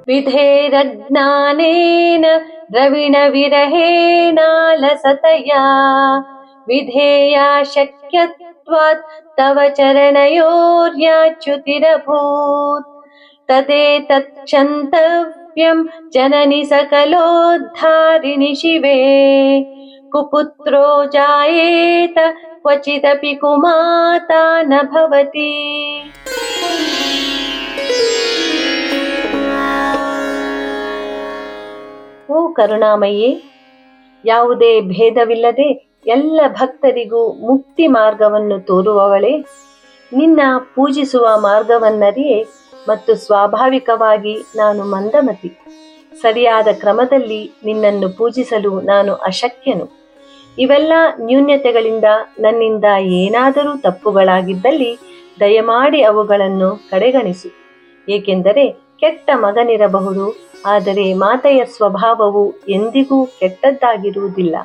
विधेरज्ञानेन द्रविणविरहेणालसतया विधेया शक्यत्वात् तव चरणयोर्याच्युतिरभूत् तदेतत् क्षन्तव्यं जननि सकलोद्धारिणि शिवे कुपुत्रो जायेत क्वचिदपि कुमाता न भवति। ಓ ಕರುಣಾಮಯಿ, ಯಾವುದೇ ಭೇದವಿಲ್ಲದೆ ಎಲ್ಲ ಭಕ್ತರಿಗೂ ಮುಕ್ತಿ ಮಾರ್ಗವನ್ನು ತೋರುವವಳೇ, ನಿನ್ನ ಪೂಜಿಸುವ ಮಾರ್ಗವನ್ನರಿಯೇ ಮತ್ತು ಸ್ವಾಭಾವಿಕವಾಗಿ ನಾನು ಮಂದಮತಿ. ಸರಿಯಾದ ಕ್ರಮದಲ್ಲಿ ನಿನ್ನನ್ನು ಪೂಜಿಸಲು ನಾನು ಅಶಕ್ಯನು. ಇವೆಲ್ಲ ನ್ಯೂನ್ಯತೆಗಳಿಂದ ನನ್ನಿಂದ ಏನಾದರೂ ತಪ್ಪುಗಳಾಗಿದ್ದಲ್ಲಿ ದಯಮಾಡಿ ಅವುಗಳನ್ನು ಕಡೆಗಣಿಸು. ಏಕೆಂದರೆ ಕೆಟ್ಟ ಮಗನಿರಬಹುದು, ಆದರೆ ಮಾತೆಯ ಸ್ವಭಾವವು ಎಂದಿಗೂ ಕೆಟ್ಟದ್ದಾಗಿರುವುದಿಲ್ಲ.